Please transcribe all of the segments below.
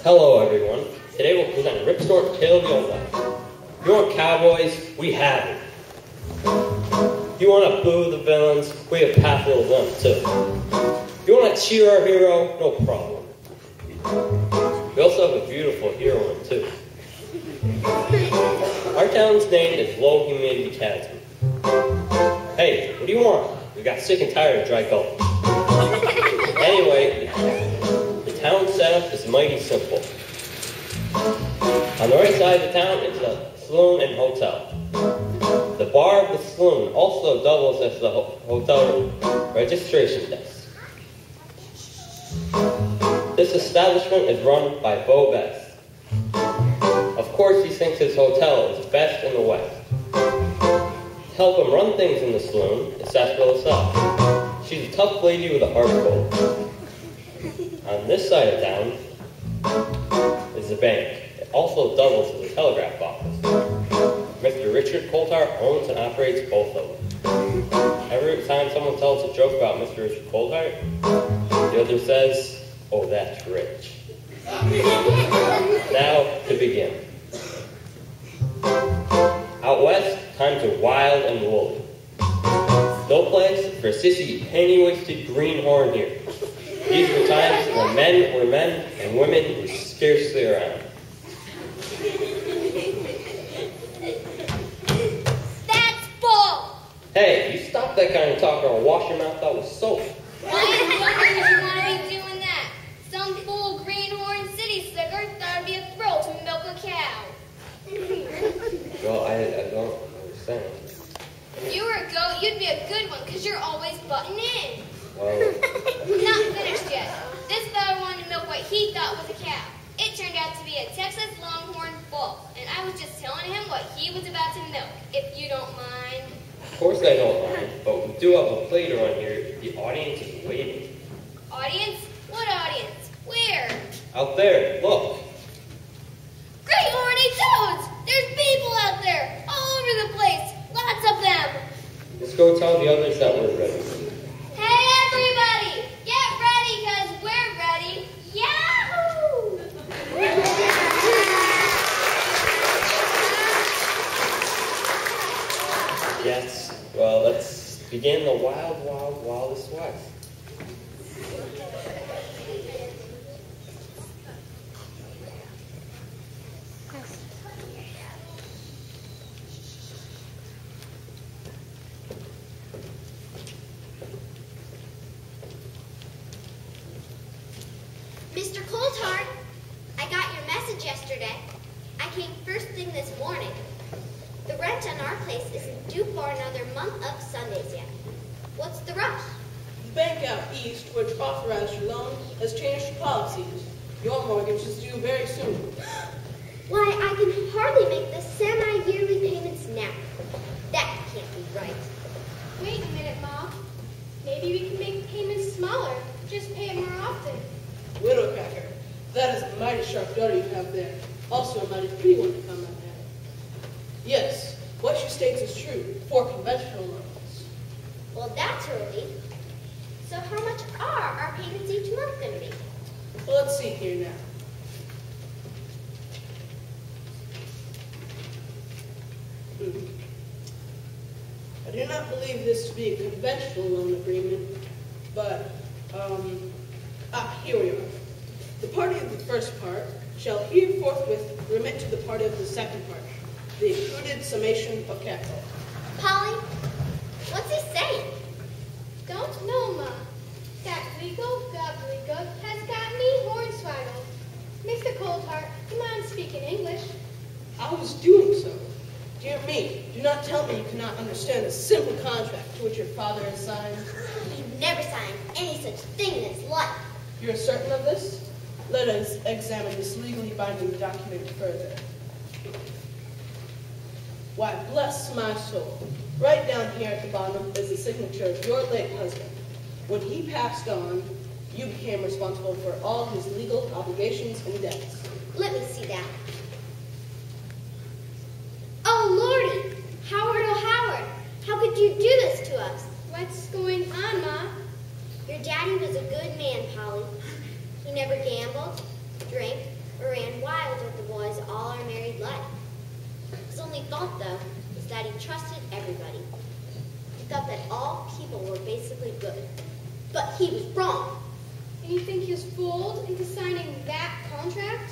Hello everyone. Today we'll present Ripstort's Tale of the Old West. You want cowboys? We have it. You want to boo the villains? We have half of them too. You want to cheer our hero? No problem. We also have a beautiful heroine too. Our town's name is Low Humidity Chasm. Hey, what do you want? We got sick and tired of dry gulch. Anyway, the town setup is mighty simple. On the right side of the town is a saloon and hotel. The bar of the saloon also doubles as the hotel registration desk. This establishment is run by Bo Best. Of course, he thinks his hotel is best in the West. To help him run things in the saloon is Sarsaparilla herself. She's a tough lady with a heart of gold. On this side of town is the bank. It also doubles as a telegraph office. Mr. Richard Coulthard owns and operates both of them. Every time someone tells a joke about Mr. Richard Coulthard, the other says, "Oh, that's rich." Now, to begin. Out west, times are wild and woolly. No place for a sissy, penny-waisted greenhorn here. These were times when men were men and women were scarcely around. That's bull! Hey, you stop that kind of talk or I'll wash your mouth out with soap. Why would you want to be doing that? Some fool greenhorn city slicker thought it'd be a thrill to milk a cow. Well, I don't understand. If you were a goat, you'd be a good one, because you're always butting in. Well, Not finished yet. This fellow wanted to milk what he thought was a cow. It turned out to be a Texas Longhorn bull, and I was just telling him what he was about to milk, if you don't mind. of course I don't mind, but we do have a plate around here. The audience is waiting. Audience? What audience? Where? Out there, look. Great horny toads! There's people out there, all over the place. Lots of them. Let's go tell the others that we're ready. Hey, everybody! Get ready, because we're ready. Yahoo! Yes, well, let's begin the wild, wild, wildest west. Mr. Coulthard, I got your message yesterday. I came first thing this morning. The rent on our place isn't due for another month of Sundays yet. What's the rush? The bank out east, which authorized your loan, has changed policies. Your mortgage is due very soon. Why, I can hardly make the semi-yearly payments now. That can't be right. Wait a minute, Mom. Maybe we can make payments smaller. Just pay it more often. Widowcracker, that is a mighty sharp daughter you have there. Also a mighty pretty one to come out there. Yes, what she states is true for conventional loans. Well, that's a relief. So how much are our payments each month going to be? Well, let's see here now. I do not believe this to be a conventional loan agreement, but, here we are. The party of the first part shall here forthwith remit to the party of the second part the accrued summation of capital. Polly, what's he saying? Don't know, Ma. That legal gobbledygook has got me hornswoggled. Mr. Coulthard, you mind speaking English? I was doing so. Dear me, do not tell me you cannot understand the simple contract to which your father has signed. He'd never signed any such thing in his life. You are certain of this? Let us examine this legally binding document further. Why, bless my soul. Right down here at the bottom is the signature of your late husband. When he passed on, you became responsible for all his legal obligations and debts. Let me see that. Oh, Lordy! Howard, oh, Howard! How could you do this to us? What's going on, Ma? Your daddy was a good man, Polly. He never gambled, drank, or ran wild with the boys all our married life. His only fault, though, was that he trusted everybody. He thought that all people were basically good. But he was wrong. And you think he was fooled into signing that contract?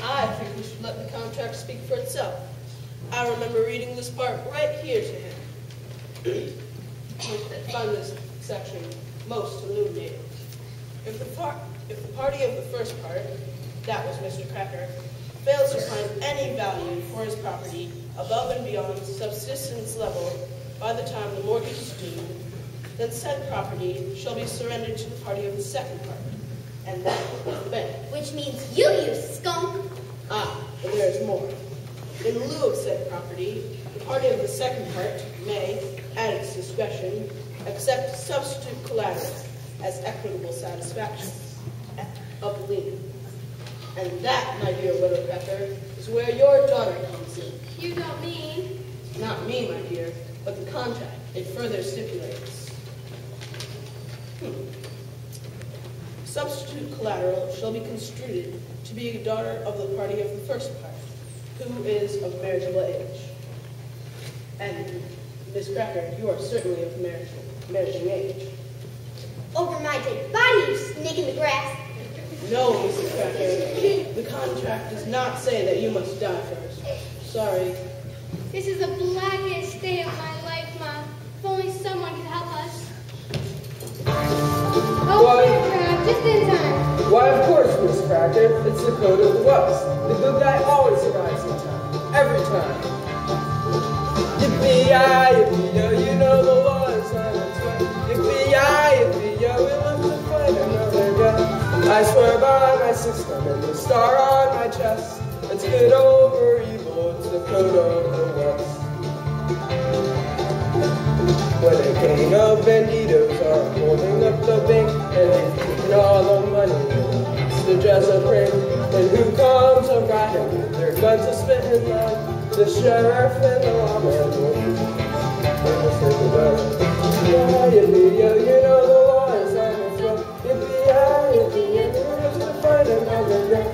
I think we should let the contract speak for itself. I remember reading this part right here to him. I find this section most illuminating. If the party of the first part, that was Mr. Cracker, fails to find any value for his property above and beyond subsistence level by the time the mortgage is due, then said property shall be surrendered to the party of the second part, and that is the bank. Which means you skunk. Ah, but there is more. In lieu of said property, the party of the second part may, at its discretion, accept substitute collateral as equitable satisfaction of the lien. And that, my dear widow Cracker, is where your daughter comes in. You don't mean? Not me, my dear, but the contract. It further stipulates. Substitute collateral shall be construed to be a daughter of the party of the first part, who is of marriageable age. And, Miss Cracker, you are certainly of marriaging age. Over my dead body, you snake in the grass. No, Mrs. Cracker, the contract does not say that you must die first. Sorry. This is the blackest day of my life, Ma. If only someone could help us. Oh, Why- Cracker, just in time. Why, of course, Miss Cracker. It's the code of the West. The good guy always arrives in time. Every time. Yippee-yi, yippee-yo, you know the law is on its way. Yippee-yi, yippee-yo, we live to fight another day. I swear by my system and the star on my chest. It's good over evil, it's the code of the West. When a gang of banditos are holding up the bank and they've taken all the money, it's the Jessup ring. And who comes a riding with their guns a spitting loud? The sheriff and the lawman. Yippee-yi-yo, you know the law is on its way. Yippee-yi-yo, we're just to fight another day.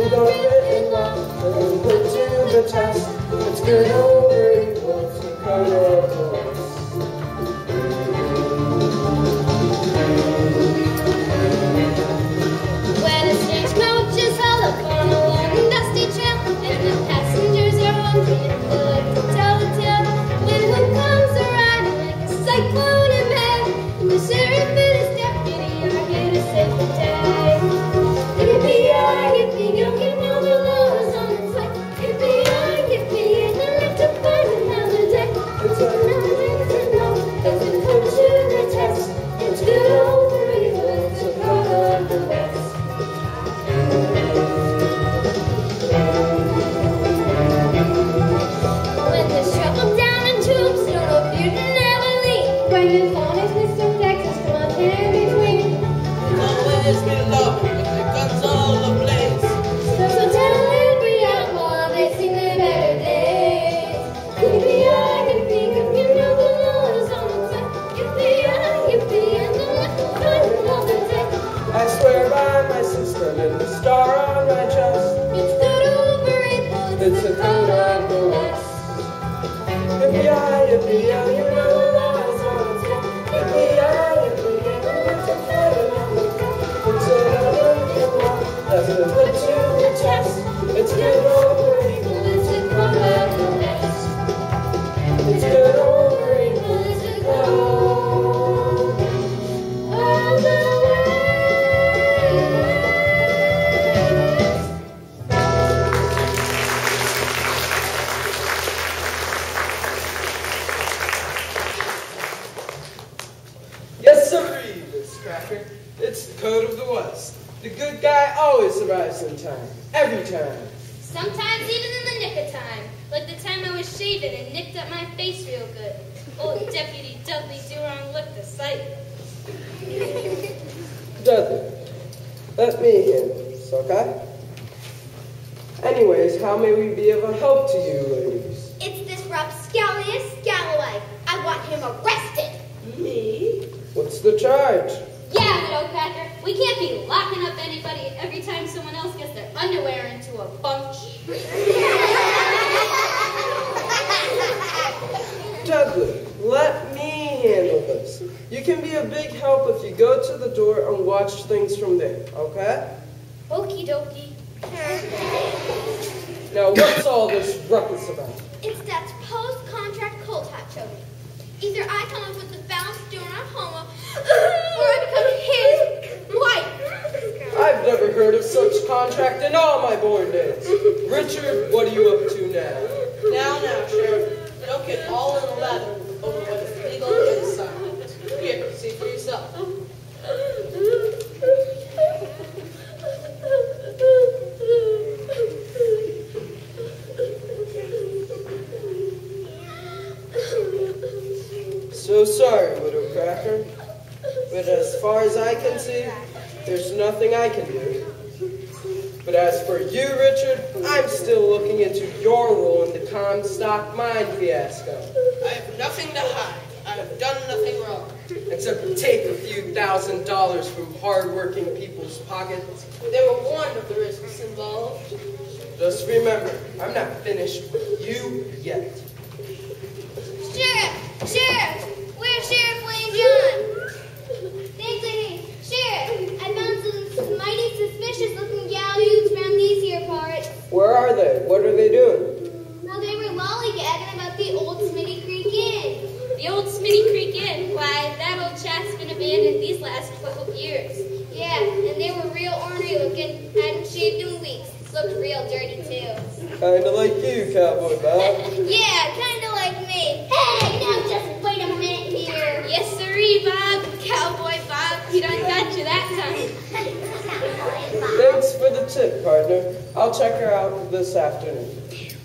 It's all written law, and we put to the test. It's good over evil, it's the code of the West. When a stagecoach is held up on a long and dusty trail, and the passengers are wondering if they like to tell a tale. When who comes a-riding like a cyclone in May, the sheriff and his deputy are here to save the day. Yippee-yi, yippee-yo, you know the law is on its way. Yippee-yi, yippee-yo, they live to fight another day. It's Another day to know, as we put to the test. It's good over evil, it's the code of the West. When there's trouble down in tubes, you don't know if you can never leave. When the phone is Mr. Texas, come up in between. Always be loved with their guns all ablaze. So tell every outlaw they've seen their better days. Yippee-yi, yippee-yo, you know the law is on its way. Yippee-yi, yippee-yo, they'll let them fight another day. I swear by my system and the star on my chest. It's good over evil, It's the code of the West. Yippee-yi, yippee-yo, you know the law is on its way. Yippee-yi, yippee-yo, it's a fight another day. It's another law that's been put to the test. It's good over evil, it's the code of the West. it's good over evil. It's the code of the West. Yes, sirree, Miss Cracker. It's the code of the West. The good guy always arrives in time. Every time. Sometimes even in the nick of time. Like the time I was shaving and nicked up my face real good. Old Deputy Dudley Durong looked a sight. Dudley, let me in, okay? Anyways, how may we be of a help to you, ladies? It's this rapscallious Scalloway. I want him arrested. Me? What's the charge? Yeah, little cracker. We can't be locking up anybody every time someone else gets their underwear into a bunch. Dudley, let me handle this. You can be a big help if you go to the door and watch things from there, okay? Okie dokie. Now, what's all this ruckus about? It's that post-contract cold hot chokey. Either I come up with the balance doing a homo, or I become his wife. I've never heard of such contract in all my born days. Richard, what are you up to now? Now, Sheriff, don't get all in the lather over what is legal and silent. Here, see for yourself. So sorry, Widow Cracker, but as far as I can see, there's nothing I can do. But as for you, Richard, I'm still looking into your role in the Comstock mine fiasco. I have nothing to hide. I have done nothing wrong. Except take a few $1,000s from hard-working people's pockets. They were warned of the risks involved. Just remember, I'm not finished with you yet. Sheriff! Where's Sheriff Wayne John? Thanks, lady. Sheriff, I found some mighty suspicious-looking gallows around these here parts. Where are they? What are they doing? Well, they were lollygagging about the old Smitty Creek Inn. The old Smitty Creek Inn. Why, that old shack's been abandoned these last 12 years. Yeah, and they were real ornery looking. Hadn't shaved in weeks. Looked real dirty, too. Kinda like you, Cowboy Bob. Yeah, kind of like me. Hey, now just wait a minute here. Yes, sirree, Bob. Cowboy Bob. He done got you that time. Thanks for the tip, partner. I'll check her out this afternoon.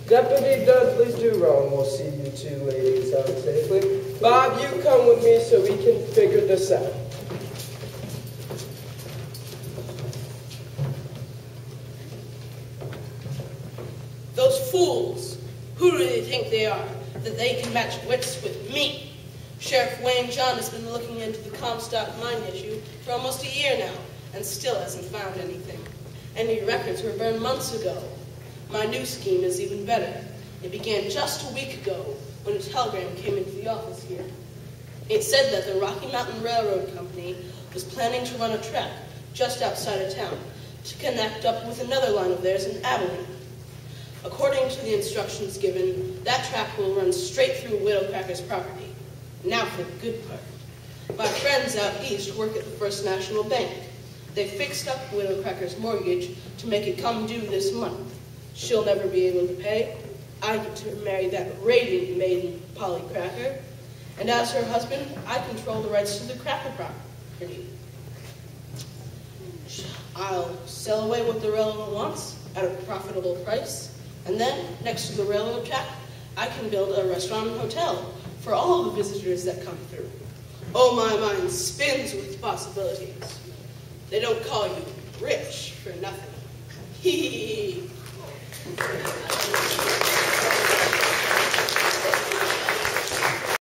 Deputy Dudley Durong will see you two ladies out safely. Bob, you come with me so we can figure this out. Those fools, who do they think they are, that they can match wits with me? Sheriff Wayne John has been looking into the Comstock mine issue for almost a year now, and still hasn't found anything. Any records were burned months ago. My new scheme is even better. It began just a week ago when a telegram came into the office here. It said that the Rocky Mountain Railroad Company was planning to run a track just outside of town to connect up with another line of theirs in Abilene. According to the instructions given, that track will run straight through Widow Cracker's property. Now for the good part. My friends out east work at the First National Bank. They fixed up Widow Cracker's mortgage to make it come due this month. She'll never be able to pay. I get to marry that radiant maiden, Polly Cracker. And as her husband, I control the rights to the Cracker property. I'll sell away what the railroad wants at a profitable price. And then, next to the railroad track, I can build a restaurant and hotel for all the visitors that come through. Oh, my mind spins with possibilities. They don't call you rich for nothing. Hee hee hee.